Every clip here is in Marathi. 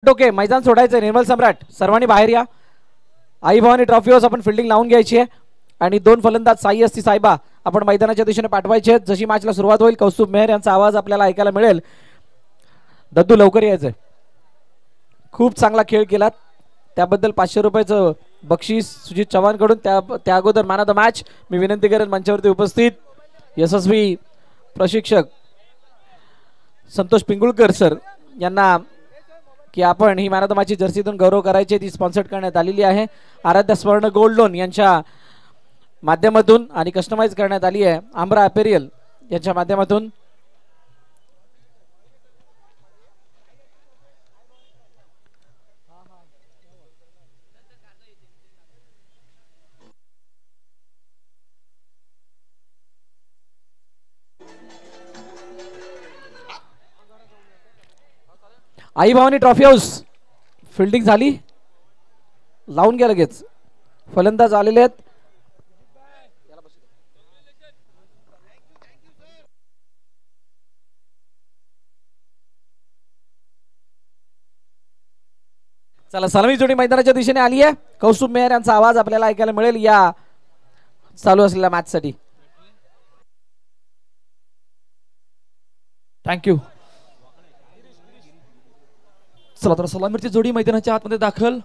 ओके मैदान सोडायचं निर्मल सम्राट सर्वांनी बाहेर या. आई भवानी ट्रॉफी हाऊस आपण फिल्डिंग लावून घ्यायची आहे आणि दोन फलंदाज साई असती साहेबा आपण मैदानाच्या दिशेने पाठवायचे आहेत. जशी मॅचला सुरुवात होईल कौस्तुभ मेहर यांचा आवाज आपल्याला ऐकायला मिळेल. दद्दू लवकर यायचंय. खूप चांगला खेळ केलात त्याबद्दल 500 रुपयाचं बक्षीस सुजित चव्हाण कडून. त्या अगोदर मॅन ऑफ द मॅच मी विनंती करेन मंचावरती उपस्थित यशस्वी प्रशिक्षक संतोष पिंगुळकर सर यांना की आपण ही मॅन ऑफ द मॅचची जर्सीतून गौरव करायची. ती स्पॉन्सर्ड करण्यात आलेली आहे आराध्या स्वर्ण गोल्ड लोन यांच्या माध्यमातून आणि कस्टमाइज करण्यात आली आहे आंब्रा अपेरियल यांच्या माध्यमातून. आई भवानी ट्रॉफी हाऊस फिल्डिंग झाली. लावून घ्या लगेच. फलंदाज आलेले आहेत. चला सलामी जोडी मैदानाच्या दिशेने आली आहे. कौस्तुभ मेहर यांचा आवाज आपल्याला ऐकायला मिळेल या चालू असलेल्या मॅच साठी. थँक्यू. चला तर सलामीची जोडी मैदानाच्या आतमध्ये दाखल.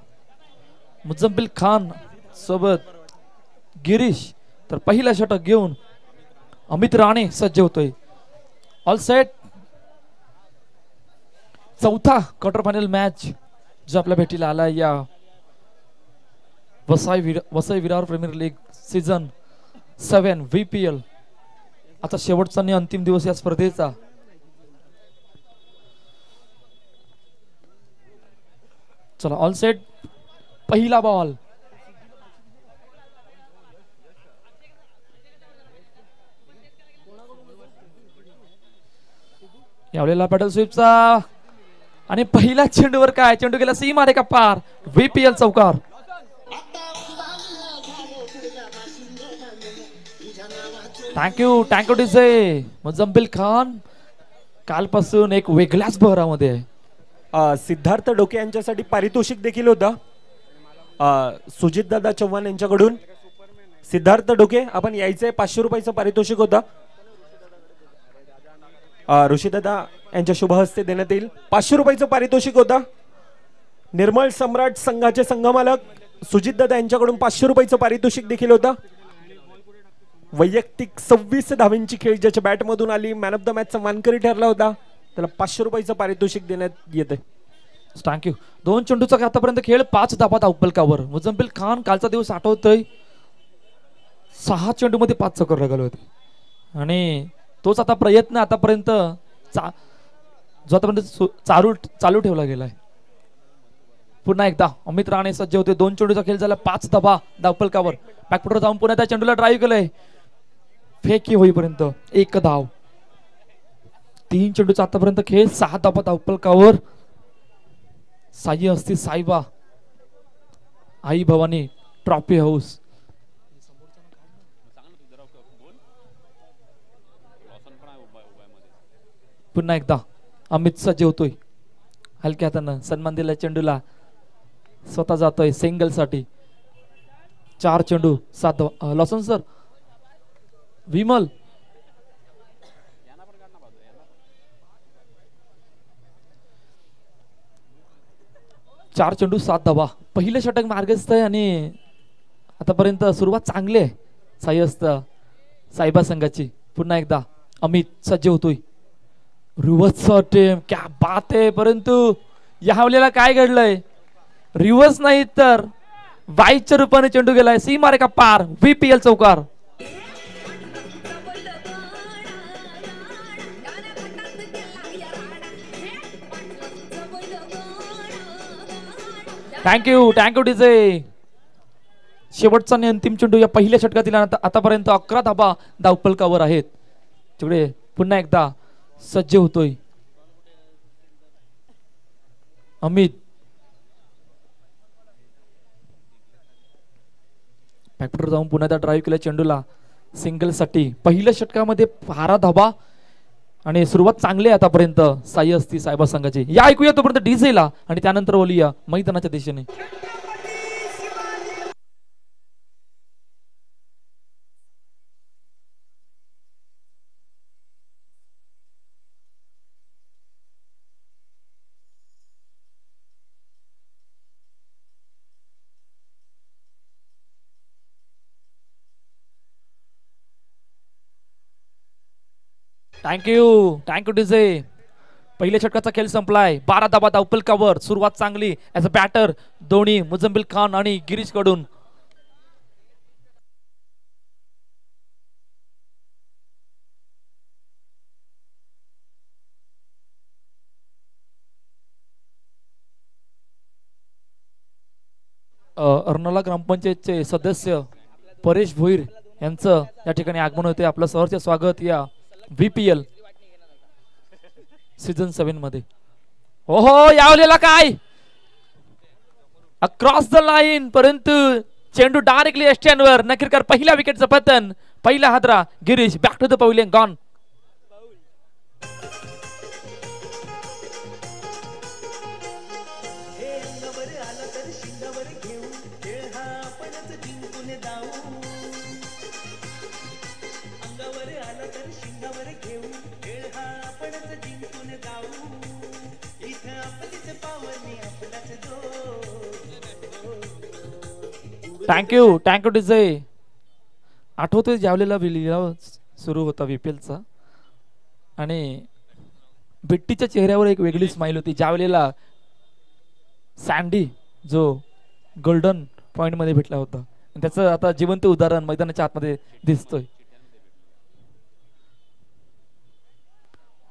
मुझम्मिल खान सोबत गिरीश. तर पहिला षटक घेऊन अमित राणे सज्ज होतोय. All set. चौथा क्वार्टर फायनल मॅच जो आपल्या भेटीला आला या Vasai Virar premier league season 7 VPL. आता शेवटचा आणि अंतिम दिवस या स्पर्धेचा. चला ऑल सेट. पहिला बॉल. यावेळेला पॅडल स्वीपचा आणि पहिल्या चेंडूवर काय चेंडू गेला सीमा रे का पार. VPL चौकार. Thank you DJ. मुझम्मिल खान कालपासून एक वेगळ्याच बहरामध्ये आहे. सिद्धार्थ डोके यांच्यासाठी पारितोषिक देखील होतं सुजित दादा चव्हाण यांच्याकडून. सिद्धार्थ डोके आपण यायचंय. 500 रुपयाचं पारितोषिक होतं. ऋषी दादा यांच्या शुभ हस्ते देण्यात येईल. 500 रुपयाचं पारितोषिक होतं. निर्मल सम्राट संघाचे संघमालक सुजित दादा यांच्याकडून 500 रुपयाचं पारितोषिक देखील होतं. वैयक्तिक 26 धावींची खेळ ज्याच्या बॅटमधून आली मॅन ऑफ द मॅचचा मानकरी ठरला होता त्याला 500 रुपयाचं पारितोषिक देण्यात येते. थँक्यू. 2 चेंडूचा आतापर्यंत खेळ 5 धाबा धावफलकावर. मुझम्मिल खान कालचा दिवस आठवतोय. 6 चेंडू मध्ये 5 चक्कर लागले होते आणि तोच आता प्रयत्न आतापर्यंत जो आतापर्यंत चालू ठेवला गेलाय. पुन्हा एकदा अमित राणे सज्ज होते. 2 चेंडूचा खेळ झाला 5 धाबा धावफलकावर. बॅकफुटवर जाऊन पुन्हा त्या चेंडूला ड्राईव्ह केलंय. फेकी होईपर्यंत 1 धाव. 3 चेंडूचा आतापर्यंत खेळ 6 धाबा धावफलकावर. साई असती साईबा आई भवानी ट्रॉफी हाऊस. पुन्हा एकदा अमित सज्ज होतोय. हलक्या हातानं सन्मान दिला चेंडूला. स्वतः जातोय सिंगल साठी. 4 चेंडू 7 लॉसन सर विमल. चार चेंडू 7 धावा. पहिलं षटक मार्गस्थ आहे आणि आतापर्यंत सुरुवात चांगली आहे साई असतं साईबा संघाची. पुन्हा एकदा अमित सज्ज होतोय. रिव्हर्स टीम क्या बात आहे. परंतु या वेळेला काय घडलंय रिव्हर्स नाही तर वाईच्या रूपाने चेंडू गेलाय सीमा रे का पार. VPL चौकार. Thank you DJ. शेवटचा आणि अंतिम चेंडू या पहिल्या षटकातील. आतापर्यंत 11 धाबा धावफलकावर आहेत. तिकडे पुन्हा एकदा सज्ज होतोय अमित. बॅकफुटवर जाऊन पुन्हा एकदा ड्राईव्ह केला चेंडूला सिंगल साठी. पहिल्या षटकामध्ये 12 धाबा आणि सुरुवात चांगली आहे आतापर्यंत साई असती साहेबा संघाची. या ऐकूया तोपर्यंत डीजेला आणि त्यानंतर बोलूया मैदानाच्या दिशेने. Thank you DJ. पहिल्या षटकाचा खेळ संपलाय. 12 धावा धावपलकावर. सुरुवात चांगली ऍज अ बॅटर दोन्ही मुझम्मिल खान आणि गिरीश कडून. अर्नाळा ग्रामपंचायतचे सदस्य परेश भोईर यांचं या ठिकाणी आगमन होते. आपलं सहर्ष स्वागत या VPL सीझन 7 मध्ये. ओहो यावलेला काय अक्रॉस द लाईन, परंतु चेंडू डायरेक्टली स्टँडवर. नक्कीकर पहिल्या विकेटचं पतन. पहिला हादरा Girish. Back to the pavilion gone. Thank you DJ. आठवतोय ज्यावेळेला लिलाव सुरू होता VPLचा आणि बिट्टीच्या चेहऱ्यावर एक वेगळी स्माइल होती ज्यावेळेला सँडी जो गोल्डन पॉइंट मध्ये भेटला होता. त्याचं आता जिवंत उदाहरण मैदानाच्या आतमध्ये दिसतोय.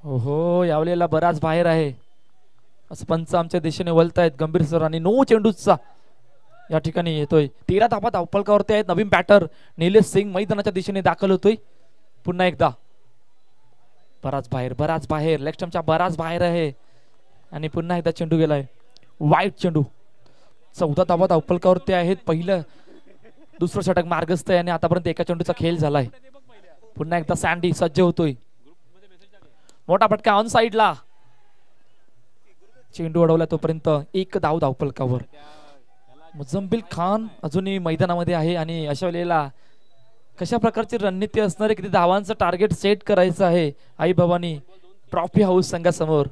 ओहो यावेळेला बराच बाहेर आहे असं पंच आमच्या दिशेने वळतायत. गंभीर सर आणि नो चेंडूचा या ठिकाणी येतोय. 13 धावा धावपलकावरती आहेत. नवीन बॅटर निलेश सिंग मैदानाच्या दिशेने दाखल होतोय. पुन्हा एकदा बराच बाहेर लेग स्टंपच्या बराच बाहेर आहे आणि पुन्हा एकदा चेंडू गेलाय. वाईट चेंडू. 14 धावा धावपलकावरती आहेत. पहिलं दुसरं षटक मार्गस्थ आहे आणि आतापर्यंत एका चेंडूचा खेळ झालाय. पुन्हा एकदा सँडी सज्ज होतोय. मोठा फटका ऑन साइडला. चेंडू अडवला तोपर्यंत एक धाव धावपलकावर. मुझम्मिल खान अजूनही मैदानामध्ये आहे आणि अशा वेळेला कशा प्रकारची रणनीती असणार आहे, किती धावांचं टार्गेट सेट करायचं आहे आई भवानी ट्रॉफी हाऊस संघासमोर.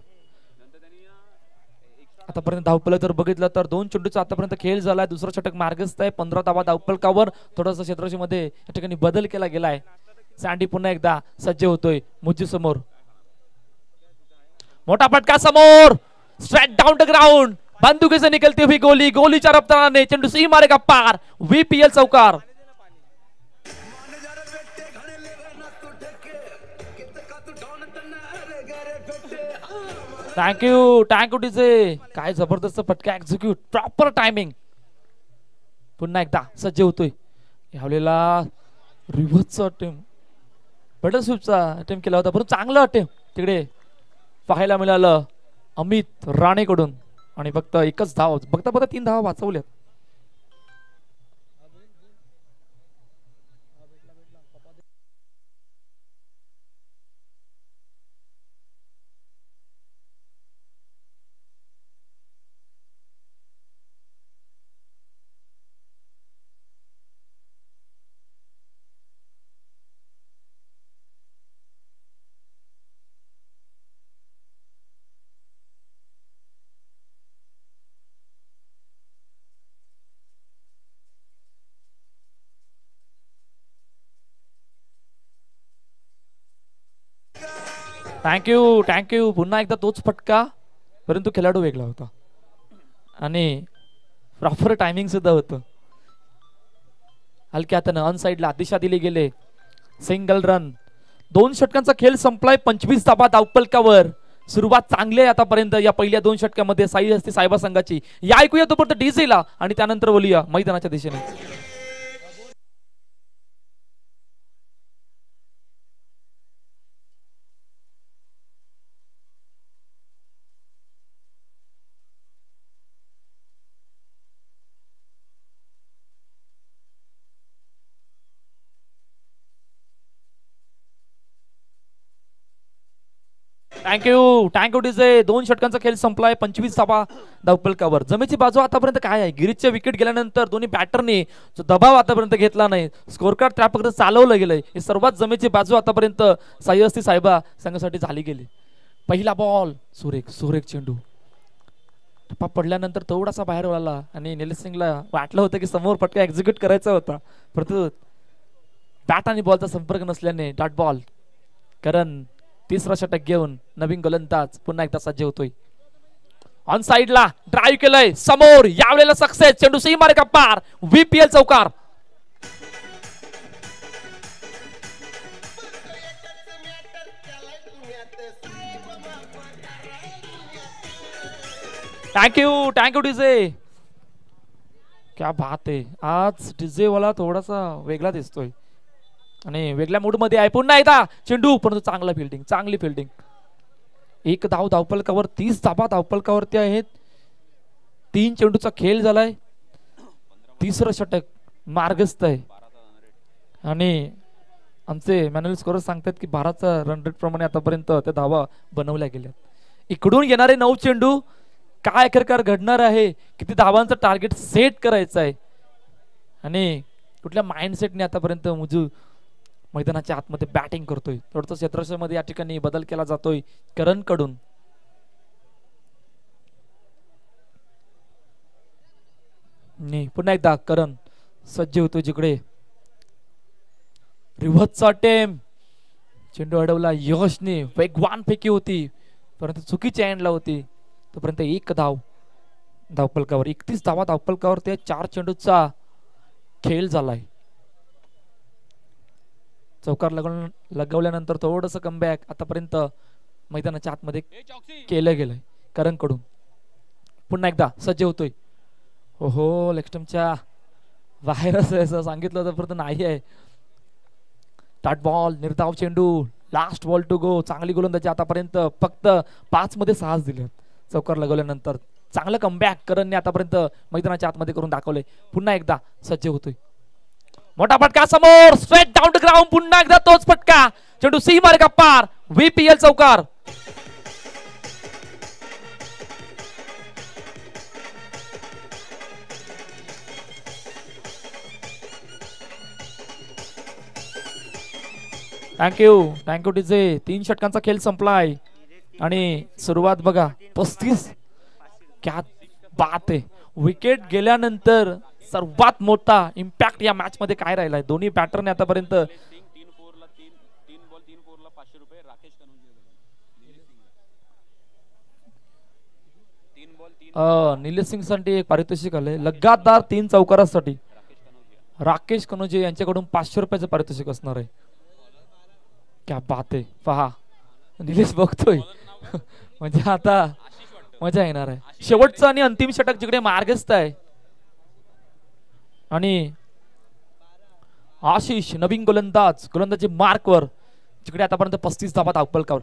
आतापर्यंत धावपल जर बघितलं तर 2 चेंडूचा आतापर्यंत खेळ झालाय. दुसरा षटक मार्गस्थ आहे. 15 धावा धावपलकावर. थोडासा क्षेत्ररक्षेमध्ये या ठिकाणी बदल केला गेलाय. सँडी पुन्हा एकदा सज्ज होतोय मुज्जी समोर. मोठा फटका समोर. Straight down the ground. बंदुके से निकलती हुई गोली. गोलीच्या रफ्ताराने चेंडू सी मारेगा पार. VPL चौकार. Thank you DJ. काय जबरदस्त फटका एक्झिक्यूट. Proper timing. पुन्हा एकदा सज्ज होतोय. यावेळेला रिव्हर्सचा अटेम्प्ट बटल स्वीपचा अटेम्प्ट केला होता परंतु चांगला अटेम्प्ट तिकडे पाहायला मिळालं अमित राणेकडून आणि फक्त एकच धाव. बघता 3 धावा वाचवल्यात. थँक्यू. पुन्हा एकदा तोच फटका परंतु खेळाडू वेगळा होता आणि प्रॉपर टायमिंग सुद्धा होतं. हलक्या हातानं ऑन साइडला दिशा दिली गेले. Single run. 2 षटकांचा खेळ संपलाय. 25 धावा धावपलकावर. सुरुवात चांगली आहे आतापर्यंत या पहिल्या 2 षटकामध्ये साई असते साहेबा संघाची. या ऐकूया तोपर्यंत डीजेला आणि त्यानंतर बोलूया मैदानाच्या दिशेने. Thank you DJ. 2 षटकांचा खेळ संपलाय. 25 धावा धावपलकावर. जमेची बाजू आतापर्यंत काय आहे? गिरीजच्या विकेट गेल्यानंतर दोन्ही बॅटरनी जो दबाव आतापर्यंत घेतला नाही, स्कोर कार्ड त्या प्रकारे चालवलं गेलंय. ही सर्वात जमेची बाजू आतापर्यंत साई असती साहेबा संघासाठी झाली गेली. पहिला बॉल सुरेख चेंडू टप्पा पडल्यानंतर थोडासा बाहेर आला आणि निलेश सिंगला वाटलं होतं की समोर पटका एक्झिक्यूट करायचा होता, परंतु बॅट आणि बॉलचा संपर्क नसल्याने डॉट बॉल. कारण तिसरा षटक घेऊन नवीन गोलंदाज पुन्हा एकदा सज्ज होतोय. ऑन साइडला ड्राईव्ह केलंय समोर, यावेळेला सक्सेस. चेंडू सी मारे का पार. VPL चौकार. Thank you DJ. क्या बात आहे. आज डीजे वाला थोडासा वेगळा दिसतोय आणि वेगळ्या मूड मध्ये आहे. पुन्हा एकदा चेंडू, परंतु चांगली फिल्डिंग. 1 धाव धावपलकावर. 30 धावा धावपलकावरती आहेत. 3 चेंडूचा खेळ झालाय. तिसरं षटक मार्गस्थ आहे आणि आमचे मॅन्युअल स्कोर सांगतात की 12चा रन रेट प्रमाणे आतापर्यंत त्या धावा बनवल्या गेल्या. इकडून येणारे 9 चेंडू काय अखेरकार घडणार आहे? किती धावांचं टार्गेट सेट करायचं आहे आणि कुठल्या माइंडसेटने आतापर्यंत मुजू मैदानाच्या आतमध्ये बॅटिंग करतोय. थोडंसं क्षेत्रक्षमध्ये या ठिकाणी बदल केला जातोय करण कडून. पुन्हा एकदा करण सज्ज होतोय जिकडे. रिव्हर्सचा अटेम्प्ट. चेंडू अडवला यशने. वेगवान फेकी होती परंतु चुकीच्या एंडला होती. तोपर्यंत 1 धाव धावपलकावर. 31 धावा धावपलकावर. ते 4 चेंडूचा खेळ झालाय. चौकार लगवल्यानंतर थोडस कमबॅक आतापर्यंत मैदानाच्या आतमध्ये केलं गेलंय करण कडून. पुन्हा एकदा सज्ज होतोय. हो लेग स्टंपच्या बाहेरच असं सांगितलं होतं परंतु नाही आहे. Dot ball. निर्धाव चेंडू. Last ball to go. चांगली गोलंदाजी आतापर्यंत. फक्त 5 मध्ये 6 दिले. चौकार लगवल्यानंतर चांगलं कमबॅक करणने आतापर्यंत मैदानाच्या आतमध्ये करून दाखवलंय. पुन्हा एकदा सज्ज होतोय. मोठा फटका समोर. Straight down to ground. पुन्हा एकदा तोच फटका. चेंडू सी मारे का पार. VPL चौकार. Thank you DJ. 3 षटकांचा खेळ संपलाय आणि सुरुवात बघा 35. क्या बात आहे. विकेट गेल्यानंतर सर्वात मोठा इम्पॅक्ट या मॅच मध्ये काय राहिलाय? दोन्ही बॅटरने आतापर्यंत निलेश सिंग साठी एक पारितोषिक आलंय लगातार 3 चौकारासाठी. राकेश कनोजे यांच्याकडून 500 रुपयाचं पारितोषिक असणार आहे. क्या बात आहे. पहा निलेश बघतोय म्हणजे आता मजा येणार आहे. शेवटचं आणि अंतिम षटक जिकडे मार्गस्थ आहे आणि आशिष नवीन गोलंदाजी मार्कवर जिकडे आतापर्यंत 35 धावा धावपलकावर.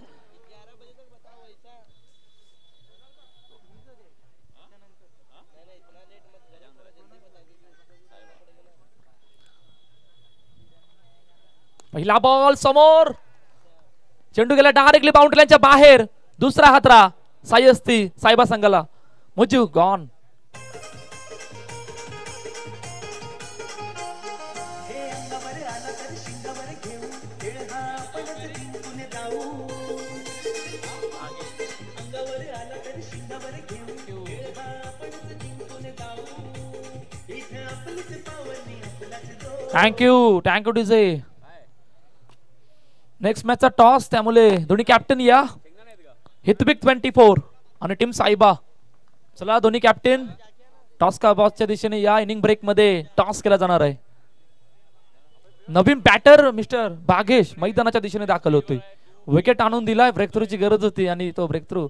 पहिला बॉल समोर. चेंडू गेला डायरेक्टली बाउंड्रीच्या बाहेर. दुसरा हातरा साई असती साहेबा संघाला. मुजू गॉन. Thank you DJ. नेक्स्ट मॅचचा टॉस त्यामुळे दोन्ही कॅप्टन या. हितविक 24 आणि टीम साईबा. चला दोन्ही कॅप्टन टॉस का बॉसच्या दिशेने या. इनिंग ब्रेक मध्ये टॉस केला जाणार आहे. नवीन बॅटर मिस्टर बागेश मैदानाच्या दिशेने दाखल होतोय. विकेट आणून दिलाय. ब्रेक थ्रूची गरज होती आणि तो ब्रेक थ्रू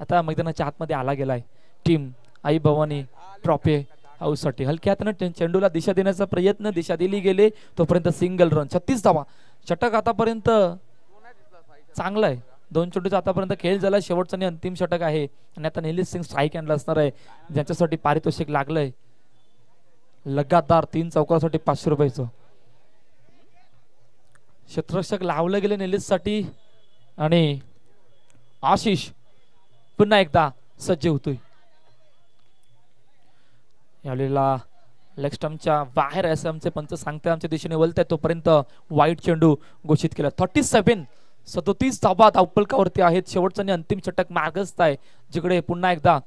आता मैदानाच्या आतमध्ये आला गेलाय. टीम आई भवानी ट्रॉफी हाऊस साठी हलक्या हाताने चेंडूला दिशा देण्याचा प्रयत्न. दिशा दिली गेले तोपर्यंत सिंगल रन. 36 धावा. षटक आतापर्यंत चांगलं आहे. 2 चेंडूचा आतापर्यंत खेळ झाला. शेवटचा आणि अंतिम षटक आहे आणि आता निलेश सिंग स्ट्राईक हँडला असणार आहे ज्यांच्यासाठी पारितोषिक लागलंय लगातार 3 चौकासाठी 500 रुपयाचं. क्षेत्ररक्षक लावलं गेले निलेश साठी आणि आशिष पुन्हा एकदा सज्ज होतोय. यावेळेला लेग स्टंपच्या बाहेर असं आमचे पंच सांगते आमच्या दिशेने वळत आहे. तोपर्यंत वाईट चेंडू घोषित केला. 37 धावा धावफलकावरती आहेत. शेवटचा आणि अंतिम षटक मार्गस्थ आहे, जिकडे पुन्हा एकदा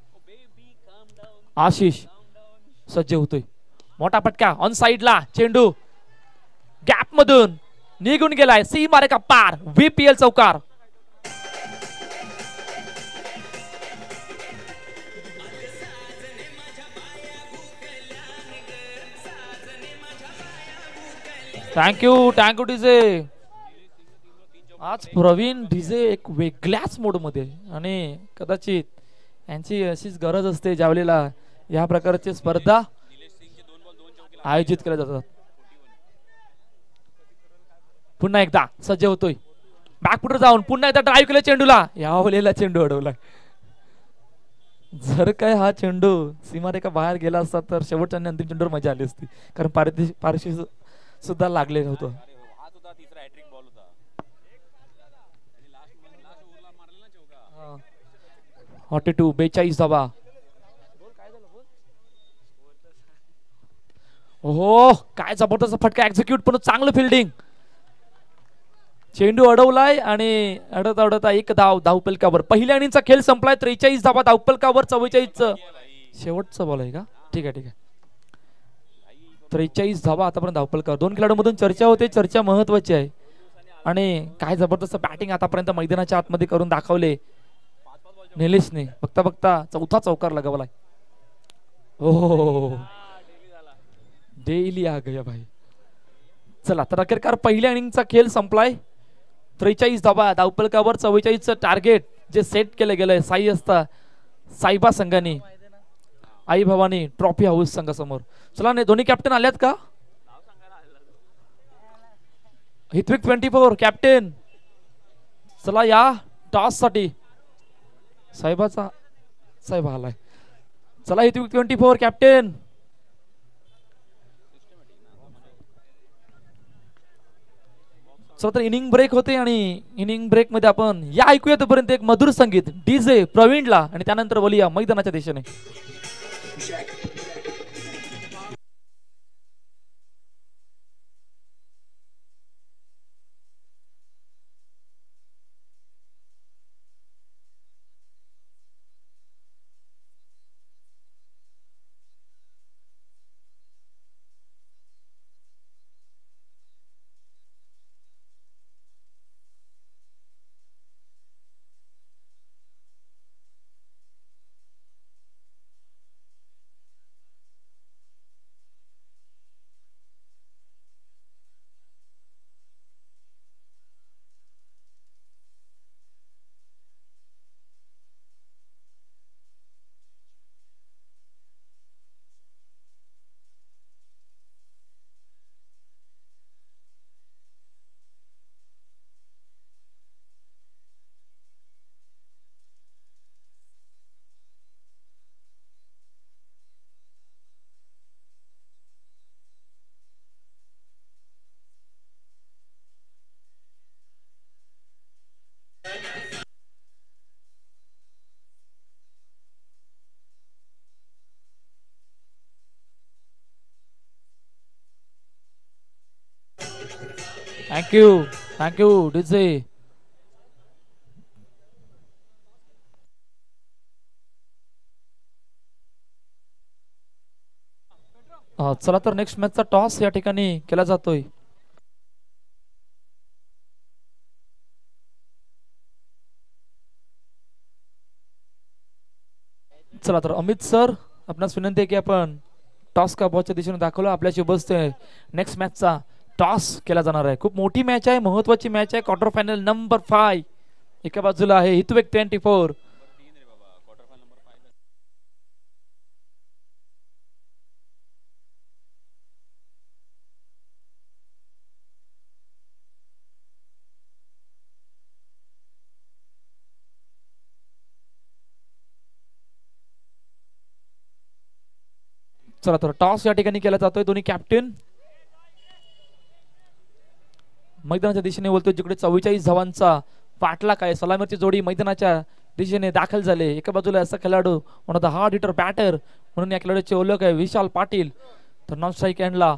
आशिष सज्ज होतोय. मोठा फटका ऑन साइडला, चेंडू गॅप मधून निघून गेलाय. सीमारेखा पार, VPL चौकार. Thank you DJ. आज प्रवीण डीजे एक वेगळ्याच मोड मध्ये, आणि कदाचित यांची अशीच गरज असते ज्यावेळेला या प्रकारची स्पर्धा आयोजित केल्या जातात. पुन्हा एकदा सज्ज होतोय. बॅकफुटर जाऊन पुन्हा एकदा ड्राईव्ह केलं चेंडूला. यावेळेला चेंडू अडवला. जर काय हा चेंडू सीमारेखा बाहेर गेला असता तर शेवटच्या अंतिम चेंडूवर मजा आली असती, कारण पारशी सुद्धा लागले नव्हतं. 42 धावा. हो, काय जबरदस्त फटका एक्झिक्यूट, पण चांगलं फिल्डिंग. चेंडू अडवलाय आणि अडवता एक धावफलकावर. पहिल्या इनिंगचा खेळ संपलाय. 43 धावा धावफलकावर. 44 शेवटचा बॉल आहे का? ठीक आहे. 43 धावा आतापर्यंत धावफलकावर. 2 खेळाडूंमधून चर्चा होते. चर्चा महत्वाची आहे, आणि काय जबरदस्त बॅटिंग आतापर्यंत मैदानाच्या आतमध्ये करून दाखवले निलेशने. बघता चौथा चौकार लगावलाय. हो, डेली आ गया भाई. चला तर अखेरकार पहिल्या इनिंगचा खेळ संपलाय. 43 धावा धावफलकावर. 44चं टार्गेट जे सेट केलं गेलंय साई असता साईबा संघाने आई भवानी ट्रॉफी हाऊस संघासमोर. चला नाही, दोन्ही कॅप्टन आल्यात का? हितविक 24 कॅप्टन. चला या टॉस साठी साहेबा आलाय. चला हितविक 24 कॅप्टन. चला तर इनिंग ब्रेक होते, आणि इनिंग ब्रेक मध्ये आपण या ऐकूया तोपर्यंत एक मधुर संगीत डीजे प्रवीणला, आणि त्यानंतर बोलूया मैदानाच्या दिशेने. Thank you DJ. चला तर नेक्स्ट मॅचचा टॉस या ठिकाणी केला जातोय. चला तर अमित सर, आपणास विनंती आहे की आपण टॉस का बॉलच्या दिशेने दाखवलं. आपल्याशी बसते नेक्स्ट मॅचचा टॉस केला जाणार आहे. खूप मोठी मॅच आहे, महत्वाची मॅच आहे. क्वार्टर फायनल नंबर 5 एका बाजूला आहे हितवेक 24. चला तर टॉस या ठिकाणी केला जातोय. दोन्ही कॅप्टन मैदानाच्या दिशेने बोलतोय, जिकडे 44 धावांचा पाठलाग आहे. सलामीची जोडी मैदानाच्या दिशेने दाखल झाले. एका बाजूला असा खेळाडू one of the hard hitter batter म्हणून या खेळाडूची ओळख आहे विशाल पाटील. तर नॉन स्ट्राईक एंडला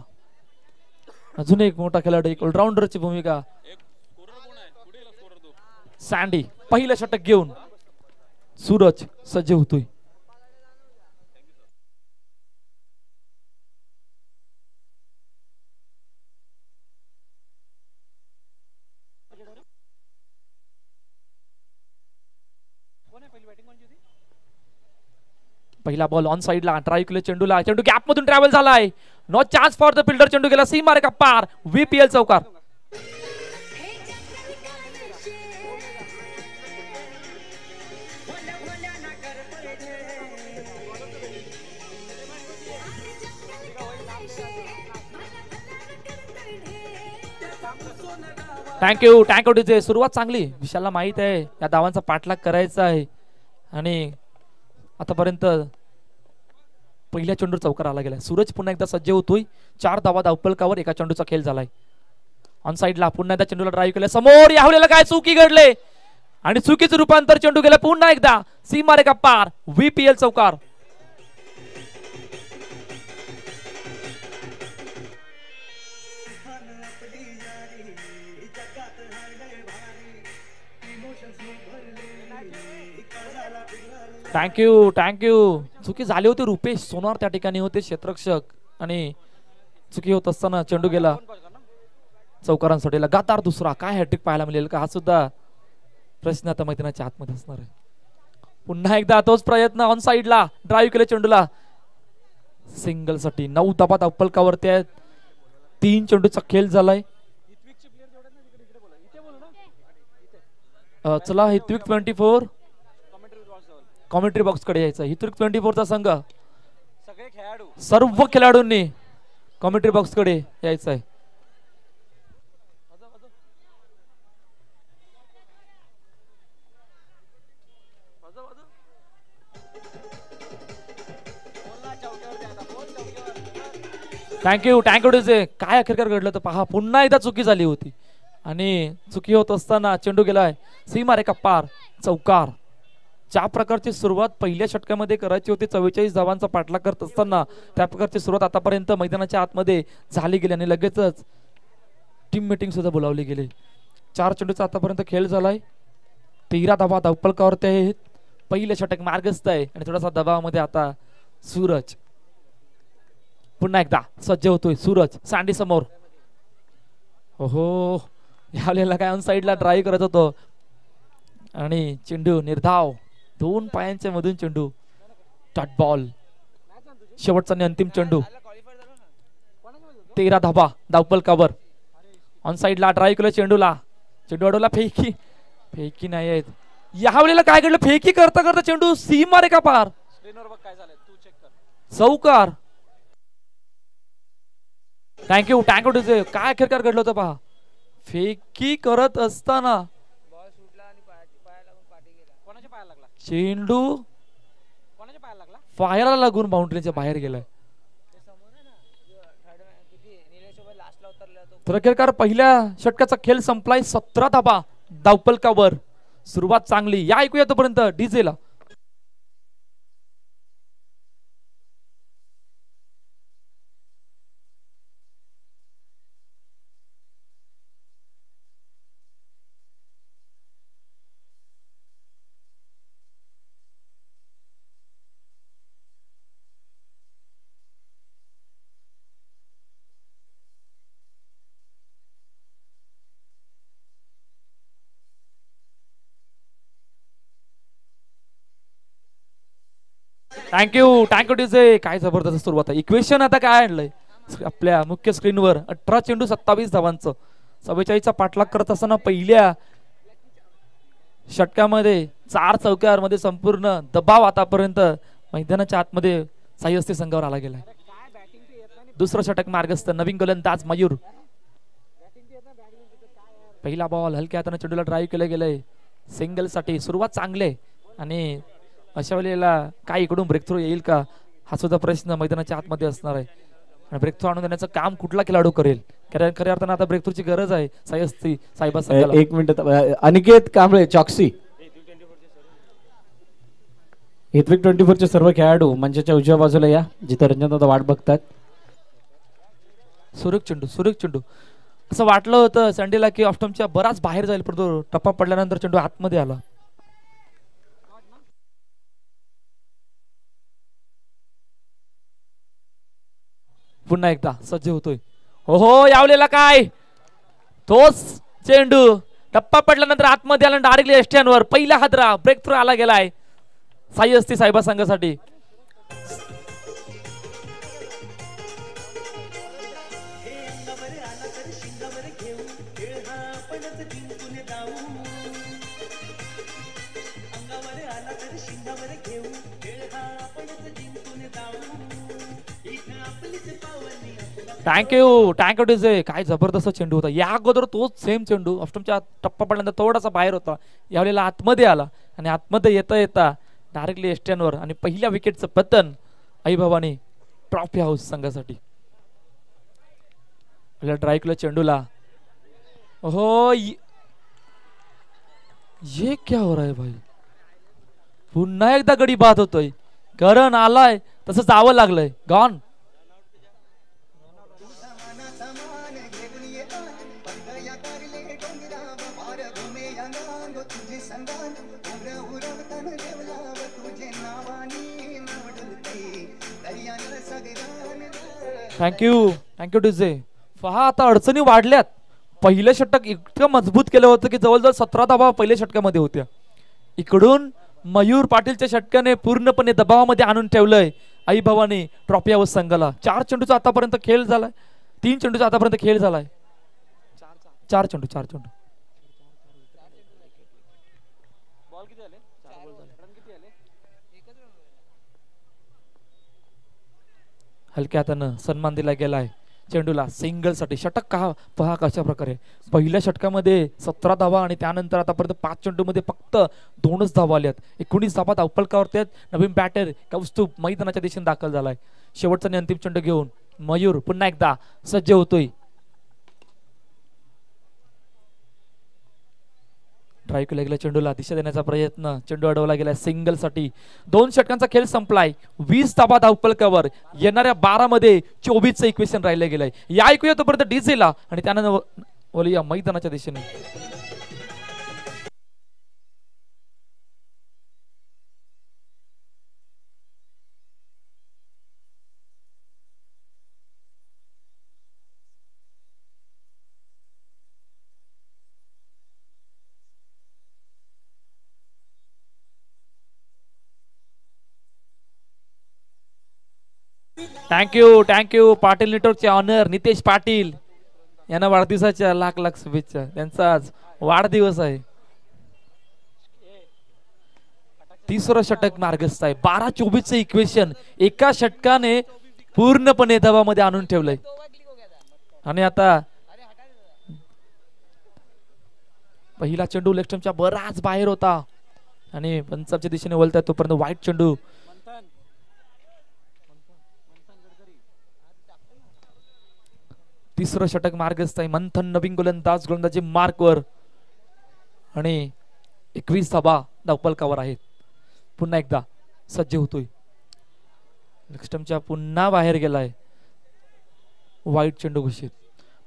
अजून एक मोठा खेळाडू, एक ऑलराऊंडरची भूमिका सँडी. पहिलं षटक घेऊन सूरज सज्ज होतोय. पहिला बॉल ऑन साइडला ट्राय केले चेंडूला. चेंडू गॅप मधून ट्रॅव्हल झालाय. No chance for the fielder. चेंडू गेला सीमा रेखा पार. VPL चौकार. Thank you thank you DJ. सुरुवात चांगली. विशालला माहित आहे या धावांचा पाठलाग करायचा आहे आणि आतापर्यंत पहिल्या चेंडूर चौकार आला गेला. सूरज पुन्हा एकदा सज्ज होतोय. 4 धावा धावपलकावर एका चेंडूचा खेळ झालाय. ऑन साइडला पुन्हा एकदा चेंडूला ड्राईव्ह केलं. समोर यावलेला काय चुकी घडले आणि चुकीचं रूपांतर. चेंडू गेला पुन्हा एकदा सीमा रेखा पार. VPL चौकार. Thank you thank you. चुकी झाली होती. रुपेश सोनार त्या ठिकाणी होते क्षेत्ररक्षक आणि चुकी होत असताना चेंडू गेला चौकारांसाठी. लगातार दुसरा काय हॅट्रिक पाहायला मिळेल का हा सुद्धा प्रश्न आता मैदानाच्या आतमध्ये असणार आहे. पुन्हा एकदा तोच प्रयत्न. ऑन साइडला ड्राईव्ह केले चेंडूला सिंगल साठी. 9 धावा धावपलकावरती आहेत. 3 चेंडूचा खेळ झालाय. चला हितविक 24 कॉमेंट्री बॉक्स कडे यायचं. हितविक 24 चा संघ सर्व खेळाडूंनी कॉमेंट्री बॉक्स कडे यायचं आहे. Thank you thank you DJ. काय अखेरकार घडलं तर पहा. पुन्हा एकदा चुकी झाली होती आणि चुकी होत असताना चेंडू गेलाय सीमा रेखा पार. चौकार. ज्या प्रकारची सुरुवात पहिल्या षटकामध्ये करायची होती 44 धावांचा पाठलाग करत असताना त्या प्रकारची सुरुवात आतापर्यंत मैदानाच्या आतमध्ये झाली गेली आणि लगेचच टीम मीटिंग सुद्धा बोलावली गेली. 4 चेंडूचा आतापर्यंत खेळ झालाय. 13 धावा धावपलकावरती आहेत. पहिलं षटक मार्गस्थ आहे आणि थोडासा दबावामध्ये आता सूरज. पुन्हा एकदा सज्ज होतोय सूरज. सँडी समोर. ओहो यावेळेला काय ऑन साइडला ड्राईव्ह करत होतो आणि चेंडू निर्धाव 2 पायांच्या मधून चेंडू. Dot ball. शेवटचा आणि अंतिम चेंडू. 13 धावा धावपलकावर. ऑन साइडला ड्राईव्ह केलं चेंडूला. चेंडू अडवला. फेकी नाही आहेत. यावेळेला काय घडलं. फेकी करता करता चेंडू सीमा रेखा पार. चौकार. Thank you thank you DJ. काय अखेरकार घडलं होतं पहा. फेकी करत असताना चेंडू पायाला लागून बाउंड्रीच्या बाहेर गेलाय. तर अखेरकार पहिल्या षटकाचा खेळ संपलाय. 17 धावा धावपलकावर. सुरुवात चांगली. या ऐकूया तोपर्यंत डीजेला. Thank you thank you DJ. काय जबरदस्त सुरुवात आहे. इक्वेशन आता काय आणलंय आपल्या मुख्य स्क्रीनवर. 18 चेंडू 27 धावांचं. 44चा पाठलाग करत असताना पहिल्या षटकामध्ये 4 चौक्यामध्ये संपूर्ण दबाव आतापर्यंत मैदानाच्या आतमध्ये सायस्ती संघावर आला गेलाय. दुसरं षटक मार्गस्थ. नवीन गोलंदाज मयूर. पहिला बॉल हलक्या हाताने चेंडूला ड्राईव्ह केलं गेलंय सिंगल साठी. सुरुवात चांगली आहे आणि अशा वेळेला काय इकडून ब्रेक थ्रू येईल का हा सुद्धा प्रश्न मैदानाच्या आतमध्ये असणार आहे. आणि ब्रेक थ्रू आणून देण्याचं काम कुठला खेळाडू करेल. खऱ्या अर्थानं आता ब्रेक थ्रूची गरज आहे सायस्ती साहेबा संघाला. 1 मिनिट. अनिकेत कांबळे चॉक्सी. हितविक 24चे सर्व खेळाडू मंचाच्या उजव्या बाजूला या, जिथे रंजन दादा वाट बघतात. सुरेख चेंडू असं वाटलं होतं संडेला की ऑफ्टमच्या बराच बाहेर जाईल, परंतु टप्पा पडल्यानंतर चेंडू आतमध्ये आला. पुन्हा एकदा सज्ज होतोय. हो यावलेला काय तोच चेंडू टप्पा पडल्यानंतर आतमध्ये आला, डायरेक्टली एस्टियनवर पहिला हादरा ब्रेक थ्रू आला गेलाय साई असती साहेबा संघासाठी. Thank you DJ. काय जबरदस्त चेंडू होता. या अगोदर तोच सेम चेंडू ऑफ्टमच्या टप्पा पडल्यानंतर थोडासा बाहेर होता, यावेळेला आतमध्ये आला आणि आतमध्ये येता येता डायरेक्टली एस्टियनवर आणि पहिल्या विकेटचं पतन आई भवानी ट्रॉफी हाऊस संघासाठी. ड्राईकला चेंडूला हो ये क्या हो रहा है भाई. पुन्हा एकदा गडी बाद होतोय, करण आलाय तसं जावं लागलंय. गॉन. Thank you DJ. पहा आता अडचणी वाढल्यात. पहिलं षटक इतकं मजबूत केलं होतं की जवळजवळ 17 धावा पहिल्या षटकामध्ये होत्या. इकडून मयूर पाटीलच्या षटकाने पूर्णपणे दबावामध्ये आणून ठेवलंय आई भवानी ट्रॉफी हाऊस संघाला. 4 चेंडूचा आतापर्यंत खेळ झालाय, 3 चेंडूचा आतापर्यंत खेळ झालाय. 4 चेंडू. हलक्या हातानं सन्मान दिला गेलाय चेंडूला सिंगल साठी. षटक पहा कशा प्रकारे पहिल्या षटकामध्ये 17 धावा आणि त्यानंतर आतापर्यंत 5 चेंडूमध्ये फक्त 2च धावा आल्यात. 19 धावा धावफलकावरती आहेत. नवीन बॅटर कौस्तुभ मैदानाच्या दिशेने दाखल झालाय. शेवटचा आणि अंतिम चेंडू घेऊन मयूर पुन्हा एकदा सज्ज होतोय. ड्राईव्ह केला गेला चेंडूला दिशा देण्याचा प्रयत्न, चेंडू अडवला गेला सिंगल साठी. 2 षटकांचा खेळ संपलाय. 20 धावा धावफलकावर. येणाऱ्या 12 मध्ये 24चं इक्वेशन राहिलं गेलंय. या ऐकूया तोपर्यंत डीजेला आणि त्यानंतर या मैदानाच्या दिशेने. थँक्यू पाटील नेटवर्कचे ऑनर नितेश पाटील यांना वाढदिवसाच्या लाख शुभेच्छा. त्यांचा आज वाढदिवस आहे. 3रं षटक मार्गस्थ आहे. 12-24चं इक्वेशन एका षटकाने पूर्णपणे दबावामध्ये आणून ठेवलंय. आणि आता पहिला चेंडू लेफ्टच्या बराच बाहेर होता आणि पंचाच्या दिशेने वळताय तोपर्यंत वाईट चेंडू. तिसरं षटक मार्गस्थ आहे. मंथन नवीन गोलंदाजी मार्कवर आणि 21 धावा धावफलकावर आहेत. पुन्हा एकदा सज्ज होतोय. लेफ्टच्या पुन्हा बाहेर गेलाय. वाईट चेंडू घोषित.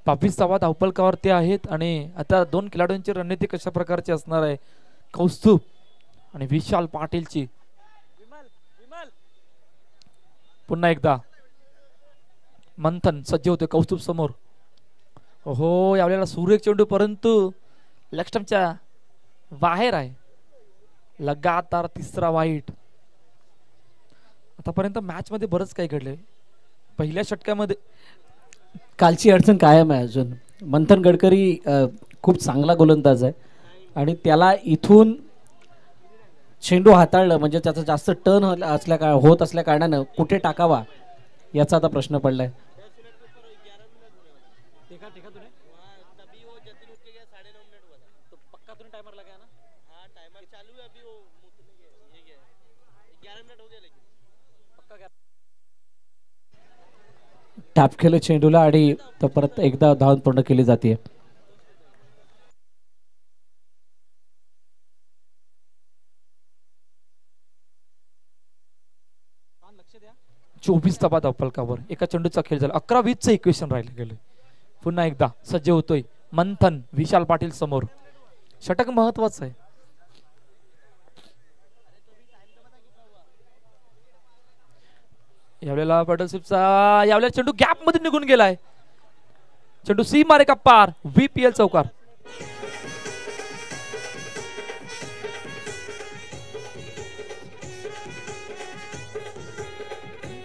22 धावा धावफलकावरती आहेत आणि आता 2 खेळाडूंची रणनीती कशा प्रकारची असणार आहे. कौस्तुभ आणि विशाल पाटीलची. पुन्हा एकदा मंथन सज्ज होते कौस्तुभ समोर. हो यावेळेला सुरेख चेंडू परंतु लेफ्टच्या बाहेर आहे. लगातार 3रा वाईट. आतापर्यंत मॅच मध्ये बरंच काही घडलंय. पहिल्या षटकामध्ये कालची अडचण कायम आहे अजून. मंथन गडकरी खूप चांगला गोलंदाज आहे आणि त्याला इथून चेंडू हाताळलं म्हणजे त्याचा जास्त टर्न होत असल्या कारणानं कुठे टाकावा याचा आता प्रश्न पडलाय. टॅप केलं चेंडूला आणि परत एकदा धावून पूर्ण केली जाते. 24 धावा धावफलकावर. एका चेंडूचा खेळ झाला. 11-20चं इक्वेशन राहिलं गेलं. पुन्हा एकदा सज्ज होतोय मंथन विशाल पाटील समोर. षटक महत्वाचं आहे. यावेळेला पॅडलशिपचा यावेळेला चेंडू गॅप मध्ये निघून गेलाय. चेंडू सी मारे का पार. VPL चौकार.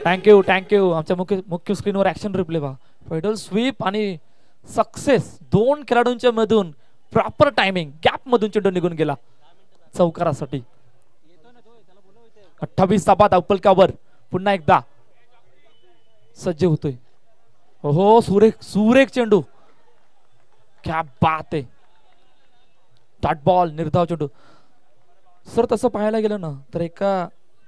Thank you thank you. आमच्या मुख्य स्क्रीनवर ऍक्शन रिप्ले पहा. पेडल स्वीप आणि सक्सेस. दोन खेळाडूंच्या मधून प्रॉपर टायमिंग. गॅप मधून चेंडू निघून गेला चौकारासाठी. 28 धावा धावफलकावर. पुन्हा एकदा सज्ज होतोय. हो सुरेख सुरेख चेंडू. क्या बात आहे. डॉट बॉल निर्धाव चेंडू. सर तसं पाहायला गेलं ना तर एका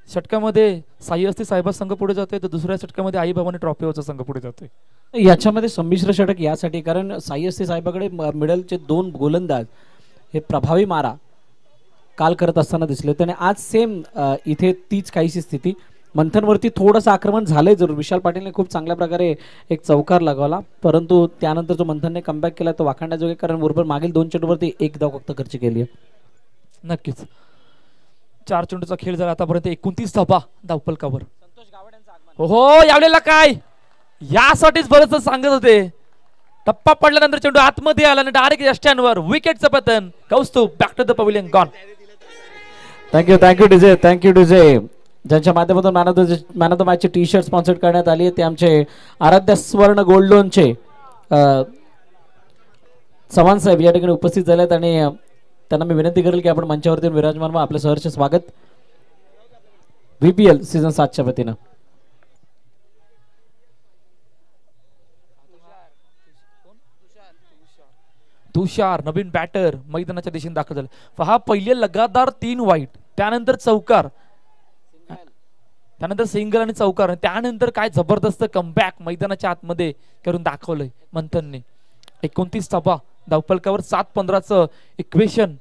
षटकामध्ये साई असती साहेबा संघ पुढे जातोय तर दुसऱ्या षटकामध्ये आई भवानी ट्रॉफीवरचा संघ पुढे जातोय. याच्यामध्ये संमिश्र षटक यासाठी कारण साई असते साहेबाकडे मिडलचे 2 गोलंदाज हे प्रभावी मारा काल करत असताना दिसले होते आणि आज सेम इथे तीच काहीशी स्थिती. मंथनवरती थोडंसं आक्रमण झालंय जरूर. विशाल पाटीलने खूप चांगल्या प्रकारे एक चौकार लगावला परंतु त्यानंतर जो मंथनने कमबॅक केला तो वाखाणण्याजोगे कारण बरोबर मागील 2 चेंडूवरती 1 धाव फक्त खर्च केली आहे. नक्कीच 4 चेंडूचा खेळ झाला आतापर्यंत. 29 धावा धावफलकावर. हो यावेळेला काय यासाठीच बरंच सांगत होते. टप्पा पडल्यानंतर चेंडू आतमध्ये आला आणि डायरेक्ट यष्ट्यांवर विकेटचं पतन. Kaustubh back to the pavilion gone. Thank you DJ. Thank you DJ ज्यांच्या माध्यमातून मॅन ऑफ द मॅचचे टी शर्ट स्पॉन्सर करण्यात आली आहे ते आमचे आराध्य स्वर्ण गोल्ड लोनचे चव्हाण साहेब या ठिकाणी उपस्थित झाले आहेत आणि त्यांना मी विनंती करेल की आपण मंचावरती विराजमान व्हा. आपलं सहर्ष स्वागत VPL सीझन 7च्या वतीनं. तुषार नवीन बॅटर मैदानाच्या दिशेने दाखल झाला. पहा पहिले लगातार 3 वाईट त्यानंतर चौकार त्यानंतर सिंगल आणि चौकार त्यानंतर काय जबरदस्त कमबॅक मैदानाच्या आतमध्ये करून दाखवलंय मंथनने. 29 धावा धावफलकावर. 7-15चं इक्वेशन.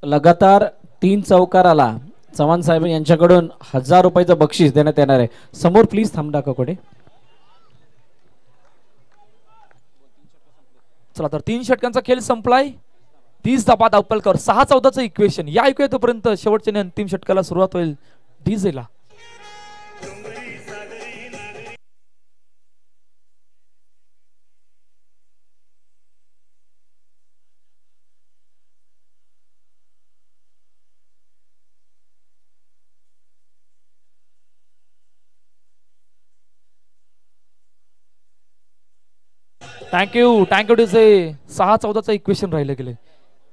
लगातार 3 चौकाराला चव्हाण साहेब यांच्याकडून 1000 रुपयाचं बक्षीस देण्यात येणार आहे. समोर प्लीज थांब दाखवकडे. चला तर 3 षटकांचा खेळ संपलाय. 30 धावा धावफलकावर. 6-14चं इक्वेशन. या ऐकूया तोपर्यंत शेवटच्या अंतिम षटकाला सुरुवात होईल डीजेला. Thank you DJ. 6-14चं इक्वेशन राहिलं गेले.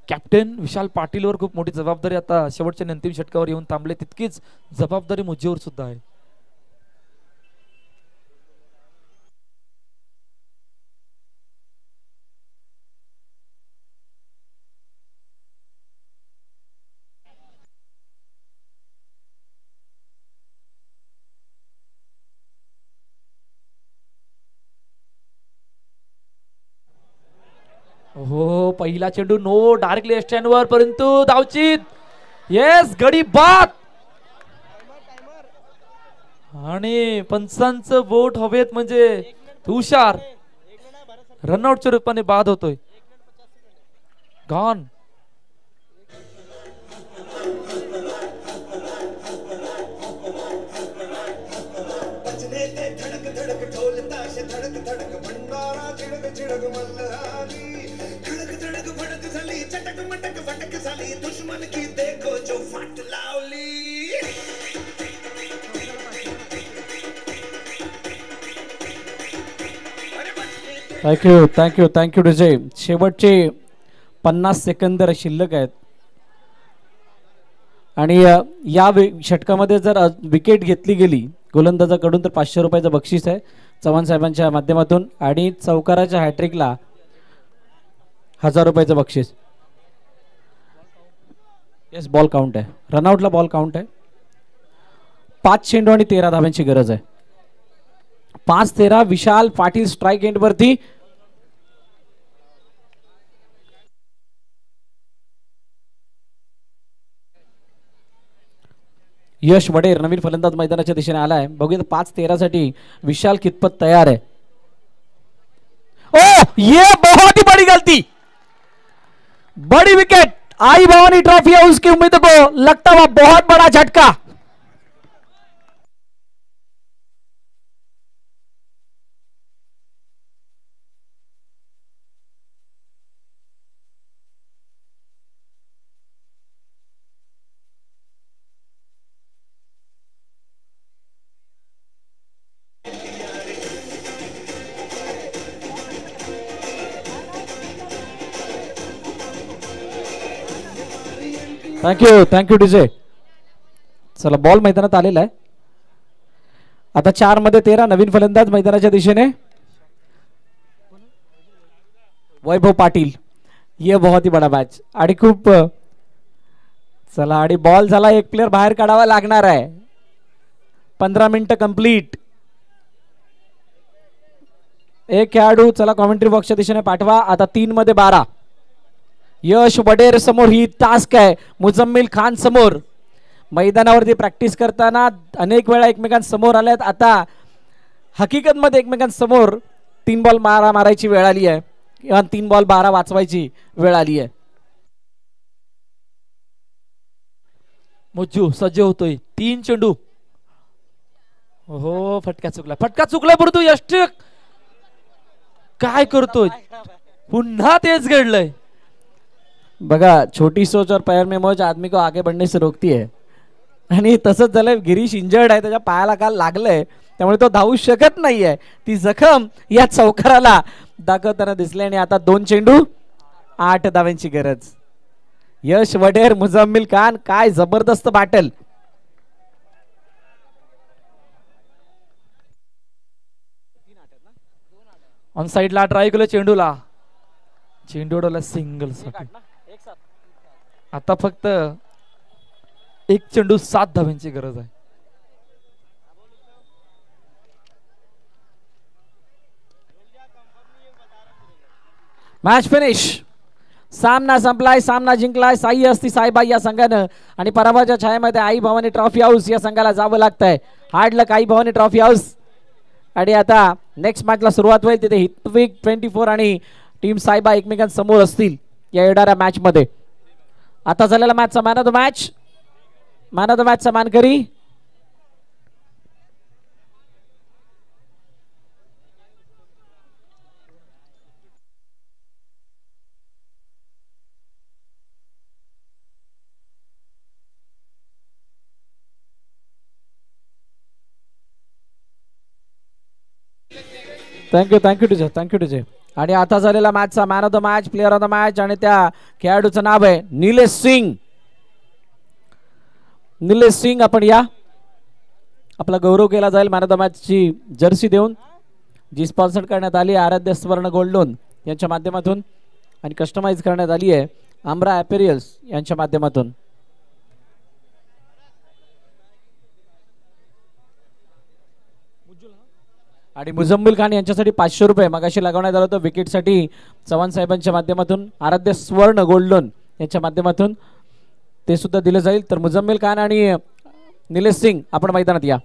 कॅप्टन विशाल पाटीलवर खूप मोठी जबाबदारी आता शेवटच्या अंतिम षटकावर येऊन थांबले. तितकीच जबाबदारी मुझ्यावर सुद्धा आहे. हो पहिला चेंडू नो डायरेक्टली स्टँडवर परंतु धावचीत. येस गडी बाद आणि पंचांचं बोट हवेत म्हणजे तुषार रनआउटच्या रूपाने बाद होतोय. गॉन. Thank you DJ. शेवटचे 50 सेकंद शिल्लक आहेत आणि या षटकामध्ये जर विकेट घेतली गेली गोलंदाजाकडून तर 500 रुपयाचं बक्षीस आहे चव्हाण साहेबांच्या माध्यमातून आणि चौकाराच्या हॅट्रिकला 1000 रुपयाचं बक्षीस. येस बॉल काउंट आहे. रनआउटला बॉल काउंट आहे. 5 चेंडू आणि 13 धाव्यांची गरज आहे. 5-13. विशाल पाटील स्ट्राइक एंड वरती. यश वडेर नवीन फलंदाज मैदानाच्या दिशेने आलाय. बघूया 5-13 साठी विशाल कितपत तयार आहे. ओ ये बहुत ही बड़ी गलती, बड़ी विकेट. आई भवानी ट्रॉफी हाउस की उम्मीद को लगता हुआ बहुत बड़ा झटका. Thank you DJ. चला बॉल मैदानात आलेला आहे. आता 4 मध्ये 13 नवीन फलंदाज मैदानाच्या दिशेने. वैभव पाटील. ये बहुत ही बड़ा मॅच आणि खूप चला आणि बॉल झाला. एक प्लेअर बाहेर काढावा लागणार आहे. 15 मिनिटं कंप्लीट. एक खेळाडू चला कॉमेंट्री बॉक्सच्या दिशेने पाठवा. आता 3 मध्ये 12. यश वडेर समोर ही टास्क आहे. मुजम्मिल खान समोर. मैदानावरती प्रॅक्टिस करताना अनेक वेळा एकमेकांसमोर आल्यात. आता हकीकत मध्ये एकमेकांसमोर 3 बॉल मारायची वेळ आली आहे किंवा 3 बॉल 12 वाचवायची वेळ आली आहे. मुज्जू सज्ज होतोय. 3 चेंडू. हो फटका चुकला परंतु यश काय करतोय. पुन्हा तेच घडलंय. बघा छोटी सोच और पैर में मौज आदमी को आगे बढ़ने से रोकती है. आणि तसंच झालंय. गिरीश इंजर्ड आहे. त्याच्या पायाला काल लागलंय त्यामुळे तो धावू शकत नाहीये. ती जखम या चौकाराला दाखवताना दिसले. आणि आता 2 चेंडू 8 धावांची गरज. यश वडेर मुजम्मिल खान काय जबरदस्त बॅटल. ऑन साइडला ट्राय केलं चेंडूला. चेंडूला सिंगल साठी. आता फक्त 1 चेंडू 7 धावांची गरज आहे. Match finish. सामना संपलाय. सामना जिंकलाय साई अस्ती साईबा या संघानं. आणि पराभवाच्या छायेमध्ये आई भवानी ट्रॉफी हाऊस या संघाला जावं लागतंय. Hard luck I Bhavani trophy house. आणि आता नेक्स्ट मॅचला सुरुवात होईल. तिथे हितविक 24 आणि टीम साईबा एकमेकांसमोर असतील या येणाऱ्या मॅच मध्ये. आता झालेला मॅचचा मॅन ऑफ द मॅचचा मानकरी थँक्यू टीजे. आणि आता झालेला मॅचचा man of the match player of the match आणि त्या खेळाडूचं नाव आहे निलेश सिंग. आपण या आपला गौरव केला जाईल मॅन ऑफ द मॅच ची जर्सी देऊन जी स्पॉन्सर करण्यात आली आहे आराध्य स्वर्ण गोल्ड लोन यांच्या माध्यमातून आणि कस्टमाइज करण्यात आली आहे आमरा ॲपेरियल्स यांच्या माध्यमातून. आणि मुजम्मिल खान यांच्यासाठी 500 रुपये मगाशी लागवण्यात आलं होतं विकेटसाठी चव्हाण साहेबांच्या माध्यमातून आराध्य स्वर्ण गोल्ड लोन यांच्या माध्यमातून ते सुद्धा दिलं जाईल. तर मुजम्मिल खान आणि निलेश सिंग आपण मैदानात या.